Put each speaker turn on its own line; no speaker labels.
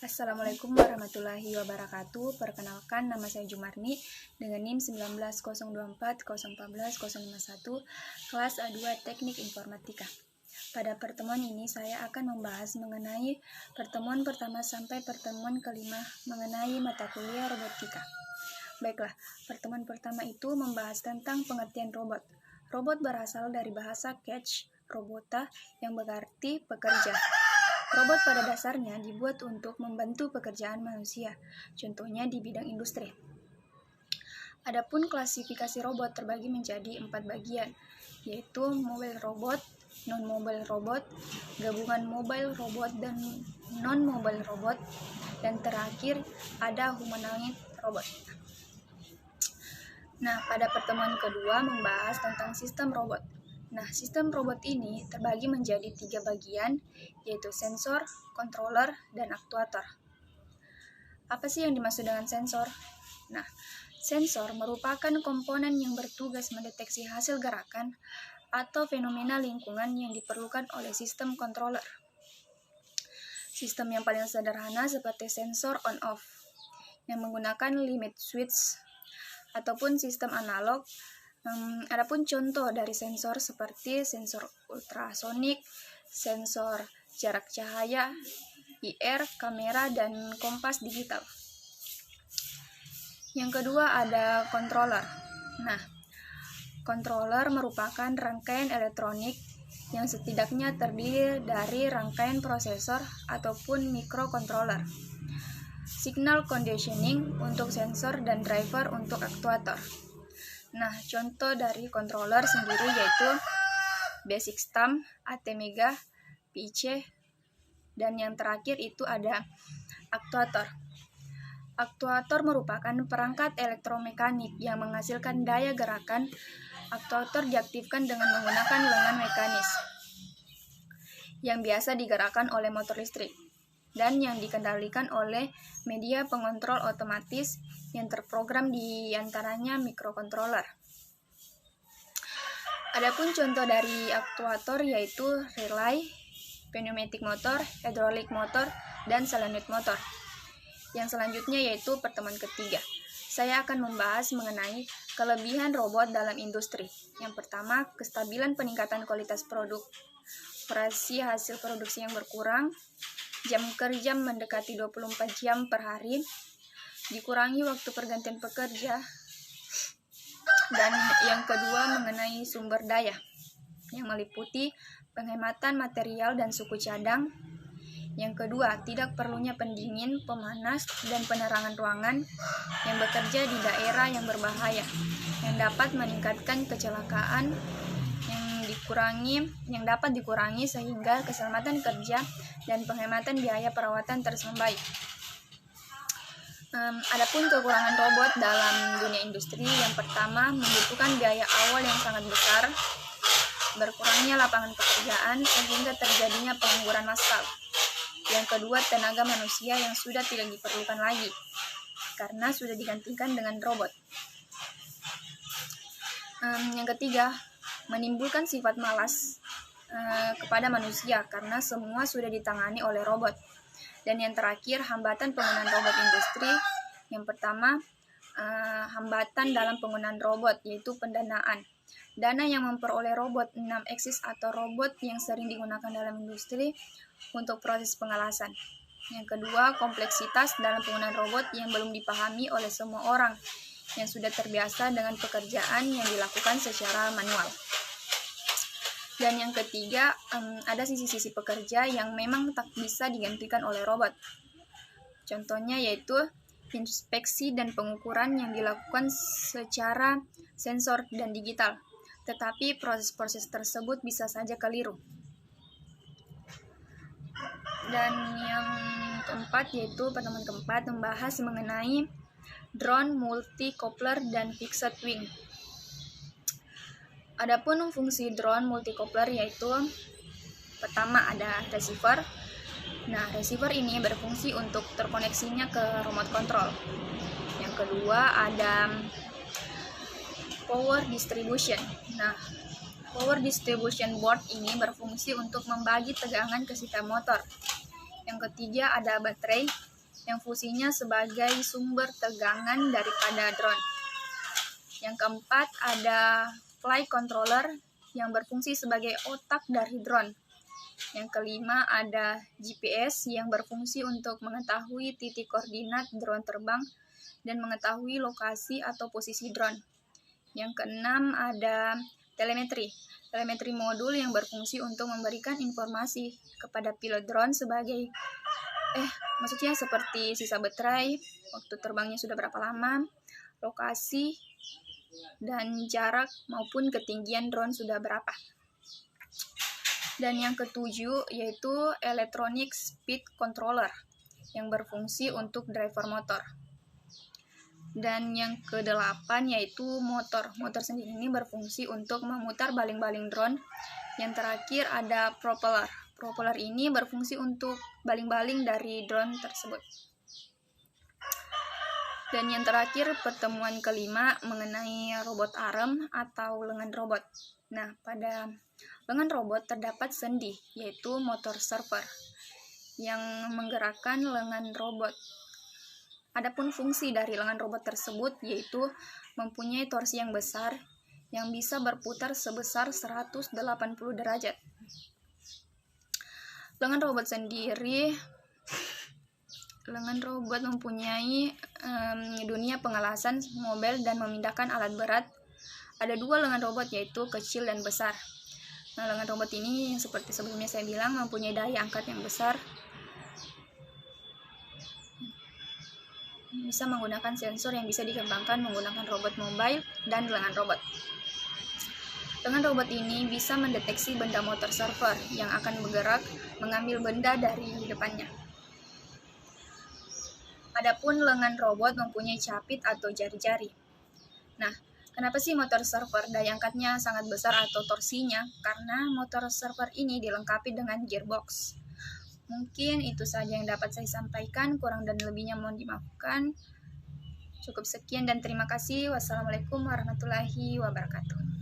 Assalamualaikum warahmatullahi wabarakatuh. Perkenalkan, nama saya Jumarni dengan NIM 19024014051, kelas A2 Teknik Informatika. Pada pertemuan ini saya akan membahas mengenai pertemuan pertama sampai pertemuan kelima mengenai mata kuliah robotika. Baiklah, pertemuan pertama itu membahas tentang pengertian robot. Robot berasal dari bahasa catch, robota, yang berarti pekerja. Robot pada dasarnya dibuat untuk membantu pekerjaan manusia, contohnya di bidang industri. Adapun klasifikasi robot terbagi menjadi 4 bagian, yaitu mobile robot, non-mobile robot, gabungan mobile robot dan non-mobile robot, dan terakhir ada humanoid robot. Nah, pada pertemuan kedua membahas tentang sistem robot. Nah, sistem robot ini terbagi menjadi 3 bagian, yaitu sensor, controller, dan aktuator. Apa sih yang dimaksud dengan sensor? Nah, sensor merupakan komponen yang bertugas mendeteksi hasil gerakan atau fenomena lingkungan yang diperlukan oleh sistem controller. Sistem yang paling sederhana seperti sensor on-off, yang menggunakan limit switch, ataupun sistem analog. Adapun contoh dari sensor seperti sensor ultrasonik, sensor jarak cahaya, IR, kamera, dan kompas digital. Yang kedua ada controller. Nah, controller merupakan rangkaian elektronik yang setidaknya terdiri dari rangkaian prosesor ataupun microcontroller, signal conditioning untuk sensor, dan driver untuk aktuator. Nah, contoh dari controller sendiri yaitu basic stamp, ATmega, PIC, dan yang terakhir itu ada aktuator. Aktuator merupakan perangkat elektromekanik yang menghasilkan daya gerakan. Aktuator diaktifkan dengan menggunakan lengan mekanis yang biasa digerakkan oleh motor listrik dan yang dikendalikan oleh media pengontrol otomatis yang terprogram di antaranya microcontroller. Adapun contoh dari aktuator yaitu relay, pneumatic motor, hydraulic motor, dan solenoid motor. Yang selanjutnya yaitu pertemuan ketiga. Saya akan membahas mengenai kelebihan robot dalam industri. Yang pertama, kestabilan peningkatan kualitas produk, operasi hasil produksi yang berkurang, jam kerja mendekati 24 jam per hari, dikurangi waktu pergantian pekerja, dan yang kedua mengenai sumber daya, yang meliputi penghematan material dan suku cadang. Yang kedua, tidak perlunya pendingin, pemanas, dan penerangan ruangan yang bekerja di daerah yang berbahaya, yang dapat meningkatkan kecelakaan, yang dapat dikurangi sehingga keselamatan kerja dan penghematan biaya perawatan terus membaik. Adapun kekurangan robot dalam dunia industri, yang pertama membutuhkan biaya awal yang sangat besar, berkurangnya lapangan pekerjaan sehingga terjadinya pengangguran massal. Yang kedua, tenaga manusia yang sudah tidak diperlukan lagi karena sudah digantikan dengan robot. Yang ketiga, menimbulkan sifat malas kepada manusia karena semua sudah ditangani oleh robot. Dan yang terakhir, hambatan penggunaan robot industri. Yang pertama, hambatan dalam penggunaan robot yaitu pendanaan. Dana yang memperoleh robot 6 axis atau robot yang sering digunakan dalam industri untuk proses pengelasan. Yang kedua, kompleksitas dalam penggunaan robot yang belum dipahami oleh semua orang yang sudah terbiasa dengan pekerjaan yang dilakukan secara manual. Dan yang ketiga, ada sisi-sisi pekerja yang memang tak bisa digantikan oleh robot. Contohnya yaitu inspeksi dan pengukuran yang dilakukan secara sensor dan digital, tetapi proses-proses tersebut bisa saja keliru. Dan yang keempat yaitu pertemuan keempat membahas mengenai drone, multi-coupler, dan fixed wing. Adapun fungsi drone multi-coupler yaitu pertama ada receiver. Nah, receiver ini berfungsi untuk terkoneksinya ke remote control. Yang kedua ada power distribution. Nah, power distribution board ini berfungsi untuk membagi tegangan ke sistem motor. Yang ketiga ada baterai. yang fungsinya sebagai sumber tegangan daripada drone. Yang keempat ada flight controller yang berfungsi sebagai otak dari drone. Yang kelima ada GPS yang berfungsi untuk mengetahui titik koordinat drone terbang dan mengetahui lokasi atau posisi drone. Yang keenam ada telemetri. Telemetri modul yang berfungsi untuk memberikan informasi kepada pilot drone seperti sisa baterai, waktu terbangnya sudah berapa lama, lokasi, dan jarak maupun ketinggian drone sudah berapa. Dan yang ketujuh yaitu electronic speed controller yang berfungsi untuk driver motor. Dan yang kedelapan yaitu motor. Motor sendiri ini berfungsi untuk memutar baling-baling drone. Yang terakhir ada propeller. Propeller ini berfungsi untuk baling-baling dari drone tersebut. Dan yang terakhir pertemuan kelima mengenai robot arm atau lengan robot. Nah, pada lengan robot terdapat sendi, yaitu motor server yang menggerakkan lengan robot. Adapun fungsi dari lengan robot tersebut yaitu mempunyai torsi yang besar yang bisa berputar sebesar 180 derajat. Lengan robot mempunyai dunia pengelasan mobil dan memindahkan alat berat. Ada dua lengan robot yaitu kecil dan besar. Nah, lengan robot ini seperti sebelumnya saya bilang mempunyai daya angkat yang besar. Bisa menggunakan sensor yang bisa dikembangkan menggunakan robot mobile dan lengan robot. Lengan robot ini bisa mendeteksi benda motor server yang akan bergerak mengambil benda dari depannya. Adapun lengan robot mempunyai capit atau jari-jari. Nah, kenapa sih motor server daya angkatnya sangat besar atau torsinya? Karena motor server ini dilengkapi dengan gearbox. Mungkin itu saja yang dapat saya sampaikan, kurang dan lebihnya mohon dimaafkan. Cukup sekian dan terima kasih. Wassalamualaikum warahmatullahi wabarakatuh.